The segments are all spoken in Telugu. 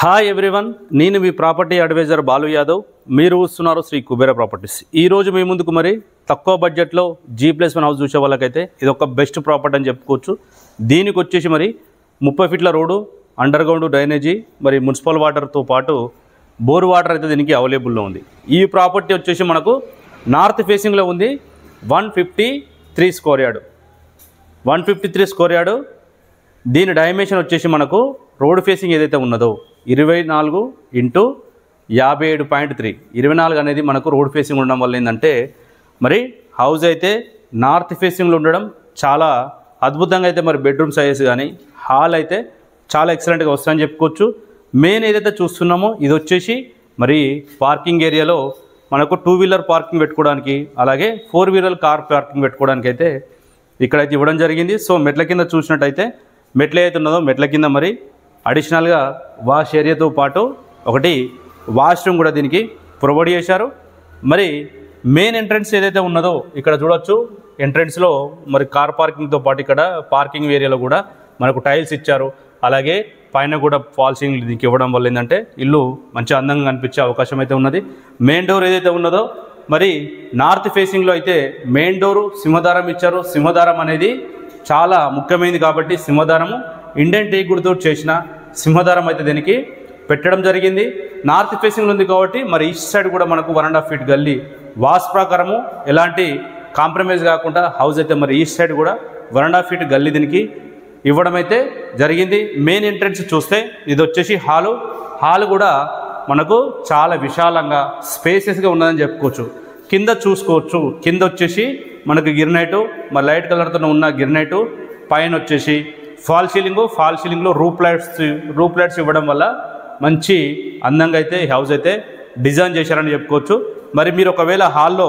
హాయ్ ఎవ్రీవన్, నేను మీ ప్రాపర్టీ అడ్వైజర్ బాలు యాదవ్. మీరు చూస్తున్నారు శ్రీ కుబేర ప్రాపర్టీస్. ఈరోజు మీ ముందుకు మరి తక్కువ బడ్జెట్లో G+1 హౌస్ చూసే వాళ్ళకైతే ఇది ఒక బెస్ట్ ప్రాపర్టీ అని చెప్పుకోవచ్చు. దీనికి వచ్చేసి మరి 30 ఫీట్ల రోడ్డు, అండర్ గ్రౌండ్ డ్రైనేజీ, మరి మున్సిపల్ వాటర్తో పాటు బోర్ వాటర్ అయితే దీనికి అవైలబుల్లో ఉంది. ఈ ప్రాపర్టీ వచ్చేసి మనకు నార్త్ ఫేసింగ్లో ఉంది. 153 స్క్వేర్ యార్డు, 153 స్క్వేర్ యార్డు. దీని డైమెన్షన్ వచ్చేసి మనకు రోడ్ ఫేసింగ్ ఏదైతే ఉన్నదో 24x57.3, 24 అనేది మనకు రోడ్ ఫేసింగ్ ఉండడం వల్ల ఏంటంటే మరి హౌస్ అయితే నార్త్ ఫేసింగ్లో ఉండడం చాలా అద్భుతంగా అయితే మరి బెడ్రూమ్ సైజెస్ కానీ హాల్ అయితే చాలా ఎక్సలెంట్గా వస్తుందని చెప్పుకోవచ్చు. మెయిన్ ఏదైతే చూస్తున్నామో ఇది వచ్చేసి మరి పార్కింగ్ ఏరియాలో మనకు 2 వీలర్ పార్కింగ్ పెట్టుకోవడానికి, అలాగే 4 వీలర్ కార్ పార్కింగ్ పెట్టుకోవడానికి అయితే ఇక్కడైతే ఇవ్వడం జరిగింది. సో మెట్ల కింద చూసినట్టయితే మెట్ల ఏదైతే ఉన్నదో మెట్ల కింద మరి అడిషనల్గా వాష్ ఏరియాతో పాటు ఒకటి వాష్రూమ్ కూడా దీనికి ప్రొవైడ్ చేశారు. మరి మెయిన్ ఎంట్రన్స్ ఏదైతే ఉన్నదో ఇక్కడ చూడొచ్చు. ఎంట్రన్స్లో మరి కార్ పార్కింగ్తో పాటు ఇక్కడ పార్కింగ్ ఏరియాలో కూడా మనకు టైల్స్ ఇచ్చారు. అలాగే పైన కూడా ఫాల్సింగ్ దీనికి ఇవ్వడం వల్ల ఏంటంటే ఇల్లు మంచి అందంగా కనిపించే అవకాశం అయితే ఉన్నది. మెయిన్ డోర్ ఏదైతే ఉన్నదో మరి నార్త్ ఫేసింగ్లో అయితే మెయిన్ డోరు సింహదారం ఇచ్చారు. సింహదారం అనేది చాలా ముఖ్యమైనది కాబట్టి సింహదారము ఇండియన్ టేక్ గుర్తుతో చేసిన సింహదారం అయితే దీనికి పెట్టడం జరిగింది. నార్త్ ఫేసింగ్లో ఉంది కాబట్టి మరి ఈస్ట్ సైడ్ కూడా మనకు 1.5 ఫీట్ గల్లీ వాస్ ప్రకారము ఎలాంటి కాంప్రమైజ్ కాకుండా హౌస్ అయితే మరి ఈస్ట్ సైడ్ కూడా 1.5 ఫీట్ గల్లీ దీనికి ఇవ్వడం అయితే జరిగింది. మెయిన్ ఎంట్రన్స్ చూస్తే ఇది వచ్చేసి హాలు కూడా మనకు చాలా విశాలంగా స్పేసెస్గా ఉన్నదని చెప్పుకోవచ్చు. కింద చూసుకోవచ్చు. కింద వచ్చేసి మనకు గిర్నైటు, మరి లైట్ కలర్తో ఉన్న గిర్నైటు, పైన వచ్చేసి ఫాల్ సీలింగ్లో రూప్ లైట్స్ ఇవ్వడం వల్ల మంచి అందంగా అయితే హౌస్ అయితే డిజైన్ చేశారని చెప్పుకోవచ్చు. మరి మీరు ఒకవేళ హాల్లో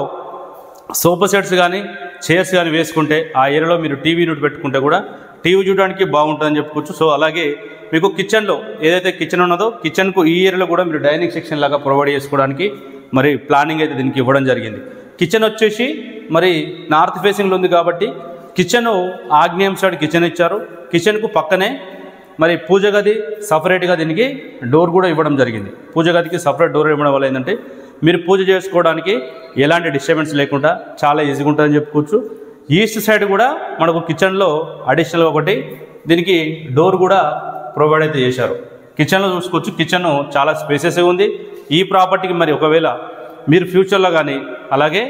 సోఫా సెట్స్ కానీ చైర్స్ కానీ వేసుకుంటే ఆ ఏరియాలో మీరు టీవీ యూనిట్ పెట్టుకుంటే కూడా టీవీ చూడడానికి బాగుంటుందని చెప్పుకోవచ్చు. సో అలాగే మీకు కిచెన్లో ఏదైతే కిచెన్ ఉన్నదో కిచెన్కు ఈ ఏరియాలో కూడా మీరు డైనింగ్ సెక్షన్ లాగా ప్రొవైడ్ చేసుకోవడానికి మరి ప్లానింగ్ అయితే దీనికి ఇవ్వడం జరిగింది. కిచెన్ వచ్చేసి మరి నార్త్ ఫేసింగ్లో ఉంది కాబట్టి కిచెన్ ఆగ్నేయం సైడ్ కిచెన్ ఇచ్చారు. కిచెన్కు పక్కనే మరి పూజ గది సపరేట్గా దీనికి డోర్ కూడా ఇవ్వడం జరిగింది. పూజ గదికి సపరేట్ డోర్ ఇవ్వడం వల్ల ఏంటంటే మీరు పూజ చేసుకోవడానికి ఎలాంటి డిస్టర్బెన్స్ లేకుండా చాలా ఈజీగా ఉంటుందని చెప్పుకోవచ్చు. ఈస్ట్ సైడ్ కూడా మనకు కిచెన్లో అడిషనల్గా ఒకటి దీనికి డోర్ కూడా ప్రొవైడ్ అయితే చేశారు. కిచెన్లో చూసుకోవచ్చు. కిచెన్ చాలా స్పేసెస్గా ఉంది. ఈ ప్రాపర్టీకి మరి ఒకవేళ మీరు ఫ్యూచర్లో కానీ అలాగే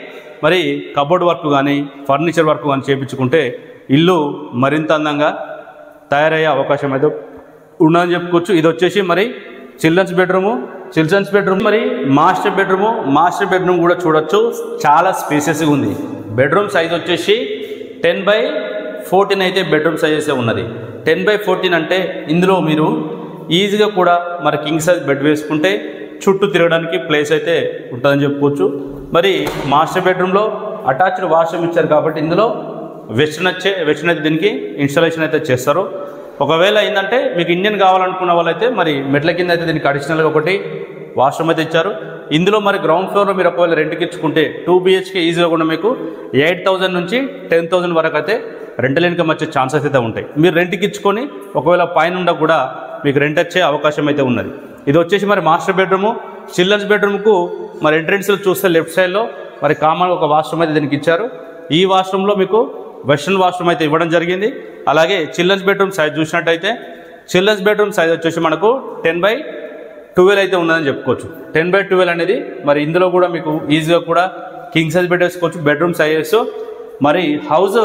మరి కబోర్డ్ వర్క్ కానీ ఫర్నిచర్ వర్క్ కానీ చేయించుకుంటే ఇల్లు మరింత అందంగా తయారయ్యే అవకాశం అయితే ఉండదని చెప్పుకోవచ్చు. ఇది వచ్చేసి మరి చిల్డ్రన్స్ బెడ్రూమ్ మరి మాస్టర్ బెడ్రూమ్ కూడా చూడొచ్చు. చాలా స్పేసెస్గా ఉంది. బెడ్రూమ్ సైజ్ వచ్చేసి 10/14 అయితే బెడ్రూమ్ సైజెస్ ఉన్నది. 10/14 అంటే ఇందులో మీరు ఈజీగా కూడా మరి కింగ్ సైజ్ బెడ్ వేసుకుంటే చుట్టూ తిరగడానికి ప్లేస్ అయితే ఉంటుందని చెప్పుకోవచ్చు. మరి మాస్టర్ బెడ్రూమ్లో అటాచ్డ్ వాష్రూమ్ ఇచ్చారు కాబట్టి ఇందులో వెస్టర్న్ అయితే దీనికి ఇన్స్టాలేషన్ అయితే చేస్తారు. ఒకవేళ ఏంటంటే మీకు ఇండియన్ కావాలనుకున్న వాళ్ళైతే మరి మెట్ల కింద అయితే దీనికి అడిషనల్గా ఒకటి వాష్రూమ్ అయితే ఇచ్చారు. ఇందులో మరి గ్రౌండ్ ఫ్లోర్లో మీరు ఒకవేళ రెంట్కి ఇచ్చుకుంటే 2 BHK ఈజీగా కూడా మీకు 8,000 నుంచి 10,000 వరకు అయితే రెంటల్ ఇన్కమ్ వచ్చే ఛాన్సెస్ అయితే ఉంటాయి. మీరు రెంట్కి ఇచ్చుకొని ఒకవేళ పైన కూడా మీకు రెంట్ వచ్చే అవకాశం అయితే ఉన్నది. ఇది వచ్చేసి మరి మాస్టర్ బెడ్రూము. చిల్డ్రన్స్ బెడ్రూమ్కు మరి ఎంట్రెన్స్లో చూస్తే లెఫ్ట్ సైడ్లో మరి కామన్ ఒక వాష్రూమ్ అయితే దీనికి ఇచ్చారు. ఈ వాష్రూమ్లో మీకు వెస్ట్రన్ వాష్రూమ్ అయితే ఇవ్వడం జరిగింది. అలాగే చిల్డ్రన్స్ బెడ్రూమ్ సైజ్ చూసినట్టయితే చిల్డ్రన్స్ బెడ్రూమ్ సైజ్ వచ్చేసి మనకు 10/12 అయితే ఉన్నదని చెప్పుకోవచ్చు. 10/12 అనేది మరి ఇందులో కూడా మీకు ఈజీగా కూడా కింగ్ సైజ్ బెడ్ వేసుకోవచ్చు. బెడ్రూమ్ సైజెస్ మరి హౌస్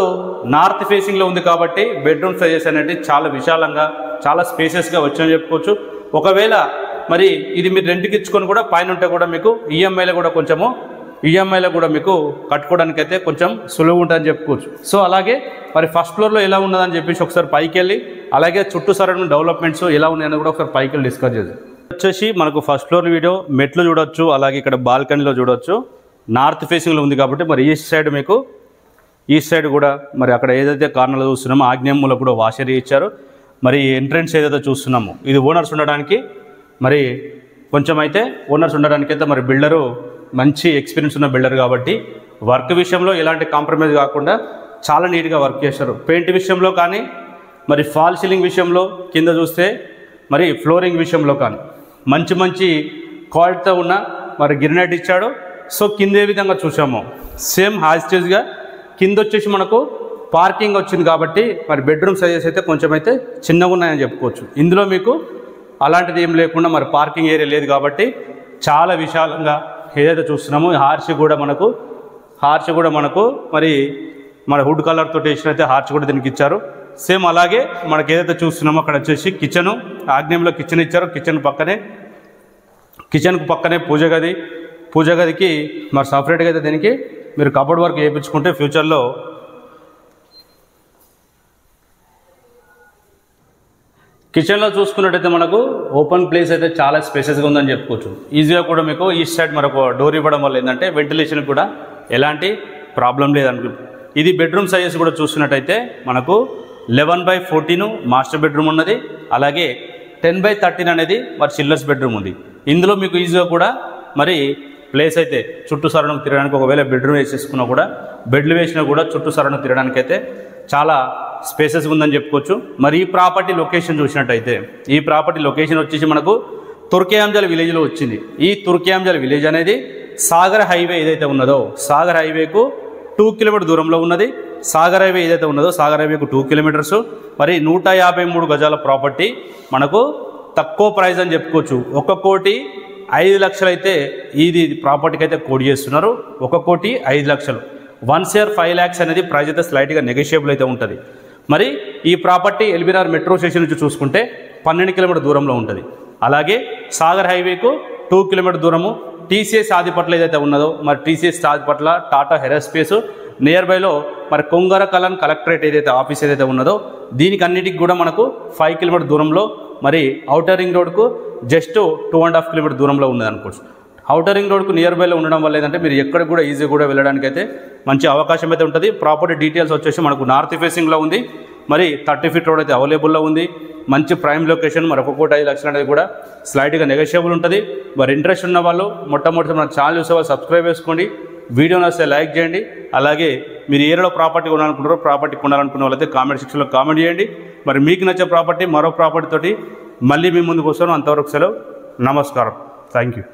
నార్త్ ఫేసింగ్లో ఉంది కాబట్టి బెడ్రూమ్ సైజెస్ అనేది చాలా విశాలంగా చాలా స్పేసెస్గా వచ్చని చెప్పుకోవచ్చు. ఒకవేళ మరి ఇది మీరు రెంట్కి ఇచ్చుకొని కూడా పైన ఉంటే కూడా మీకు ఈఎంఐలో కూడా మీకు కట్టుకోవడానికి అయితే కొంచెం సులువు ఉంటుందని చెప్పుకోవచ్చు. సో అలాగే మరి ఫస్ట్ ఫ్లోర్లో ఎలా ఉన్నదని చెప్పేసి ఒకసారి పైకి వెళ్ళి అలాగే చుట్టూ సరౌండింగ్ డెవలప్మెంట్స్ ఎలా ఉన్నాయని కూడా ఒకసారి పైకి వెళ్ళి డిస్కస్ చేద్దాం. వచ్చేసి మనకు ఫస్ట్ ఫ్లోర్ వీడియో మెట్లు చూడొచ్చు. అలాగే ఇక్కడ బాల్కనీలో చూడొచ్చు. నార్త్ ఫేసింగ్లో ఉంది కాబట్టి మరి ఈస్ట్ సైడ్ కూడా మరి అక్కడ ఏదైతే కార్నర్లో చూస్తున్నామో ఆగ్నేయంలో కూడా వాష్ ఏరియా ఇచ్చారు. మరి ఎంట్రన్స్ ఏదైతే చూస్తున్నామో ఇది ఓనర్స్ ఉండడానికి మరి కొంచెం అయితే మరి బిల్డరు మంచి ఎక్స్పీరియన్స్ ఉన్న బిల్డర్ కాబట్టి వర్క్ విషయంలో ఎలాంటి కాంప్రమైజ్ కాకుండా చాలా నీట్గా వర్క్ చేశారు. పెయింట్ విషయంలో కానీ మరి ఫాల్ సీలింగ్ విషయంలో కింద చూస్తే మరి ఫ్లోరింగ్ విషయంలో కానీ మంచి మంచి క్వాలిటీతో ఉన్న మరి గ్రినేట్ ఇచ్చాడు. సో కింద ఏ విధంగా చూసామో సేమ్ హాస్టేజ్గా కింద వచ్చేసి మనకు పార్కింగ్ వచ్చింది కాబట్టి మరి బెడ్రూమ్ సైజెస్ అయితే కొంచెం అయితే చిన్నగా ఉన్నాయని చెప్పుకోవచ్చు. ఇందులో మీకు అలాంటిది ఏం లేకుండా మరి పార్కింగ్ ఏరియా లేదు కాబట్టి చాలా విశాలంగా ఏదైతే చూస్తున్నామో హార్చ్ కూడా మనకు మరి మన వుడ్ కలర్ తోటి వేసినైతే హార్చ్ కూడా దీనికి ఇచ్చారు. సేమ్ అలాగే మనకి ఏదైతే చూస్తున్నామో అక్కడ వచ్చేసి కిచెను, ఆగ్నేయంలో కిచెన్ ఇచ్చారు. కిచెన్కు పక్కనే పూజ గదికి మరి సపరేట్గా అయితే దీనికి మీరు కబోర్డ్ వర్క్ వేయించుకుంటే ఫ్యూచర్లో కిచెన్లో చూసుకున్నట్టయితే మనకు ఓపెన్ ప్లేస్ అయితే చాలా స్పేసెస్గా ఉందని చెప్పుకోవచ్చు. ఈజీగా కూడా మీకు ఈస్ట్ సైడ్ మరొక డోర్ ఇవ్వడం వల్ల ఏంటంటే వెంటిలేషన్ కూడా ఎలాంటి ప్రాబ్లం లేదనుకో. ఇది బెడ్రూమ్ సైజెస్ కూడా చూస్తున్నట్టయితే మనకు 11/14 మాస్టర్ బెడ్రూమ్ ఉన్నది. అలాగే 10/13 అనేది మరి చిల్డ్రన్స్ బెడ్రూమ్ ఉంది. ఇందులో మీకు ఈజీగా కూడా మరి ప్లేస్ అయితే చుట్టూ సరౌండింగ్ తిరగడానికి ఒకవేళ బెడ్రూమ్ వేసేసుకున్నా కూడా బెడ్లు వేసినా కూడా చుట్టూ సరౌండింగ్ తిరగడానికి అయితే చాలా స్పేసెస్ ఉందని చెప్పుకోవచ్చు. మరి ఈ ప్రాపర్టీ లొకేషన్ చూసినట్టయితే ఈ ప్రాపర్టీ లొకేషన్ వచ్చేసి మనకు తుర్కియాంజల్ విలేజ్లో వచ్చింది. ఈ తుర్కియాంజల్ విలేజ్ అనేది సాగర్ హైవే ఏదైతే ఉన్నదో సాగర్ హైవేకు 2 కిలోమీటర్ దూరంలో ఉన్నది. సాగర్ హైవే ఏదైతే ఉన్నదో సాగర్ హైవేకు 2 కిలోమీటర్స్. మరి 153 గజాల ప్రాపర్టీ మనకు తక్కువ ప్రైస్ అని చెప్పుకోవచ్చు. 1,05,00,000 అయితే ఇది ప్రాపర్టీకి అయితే కోడ్ చేస్తున్నారు. 1,05,00,000. 1 year 5 lakhs అనేది ప్రైస్ అయితే స్లైట్గా నెగోషియబుల్ అయితే ఉంటుంది. మరి ఈ ప్రాపర్టీ ఎల్బీనగర్ మెట్రో స్టేషన్ నుంచి చూసుకుంటే 12 కిలోమీటర్ దూరంలో ఉంటుంది. అలాగే సాగర్ హైవేకు 2 కిలోమీటర్ దూరము. టీసీఎస్ ఆదిపట్ల ఏదైతే ఉన్నదో మరి టీసీఎస్ ఆదిపట్ల టాటా హెరాస్పేస్ నియర్ బైలో మరి కొంగరకలన్ కలెక్టరేట్ ఏదైతే ఆఫీస్ ఏదైతే ఉన్నదో దీనికి అన్నిటికి కూడా మనకు 5 కిలోమీటర్ దూరంలో మరి ఔటర్ రింగ్ రోడ్కు జస్ట్ 2.5 కిలోమీటర్ దూరంలో ఉన్నది అనుకోవచ్చు. ఔటర్ రింగ్ రోడ్కు నియర్ బైలో ఉండడం వల్ల ఏంటంటే మీరు ఎక్కడికి కూడా ఈజీగా కూడా వెళ్ళడానికి అయితే మంచి అవకాశం అయితే ఉంటుంది. ప్రాపర్టీ డీటెయిల్స్ వచ్చేసి మనకు నార్త్ ఫేసింగ్లో ఉంది. మరి 30 feet రోడ్ అయితే అవైలబుల్లో ఉంది. మంచి ప్రైమ్ లొకేషన్. మరి 1,05,00,000 అనేది కూడా స్లైట్గా నెగోషియబుల్ ఉంటుంది. మరి ఇంట్రెస్ట్ ఉన్న వాళ్ళు మొట్టమొదటి మన ఛానల్ చూసే వాళ్ళు సబ్స్క్రైబ్ చేసుకోండి. వీడియో నచ్చితే లైక్ చేయండి. అలాగే మీరు ఏరియాలో ప్రాపర్టీ కొనాలనుకుంటారో ప్రాపర్టీ కొనాలనుకున్న వాళ్ళైతే కామెంట్ సెక్షన్లో కామెంట్ చేయండి. మరి మీకు నచ్చే ప్రాపర్టీ మరో ప్రాపర్టీ తోటి మళ్ళీ మీ ముందుకు వస్తాను. అంతవరకు సెలవు. నమస్కారం. Thank you.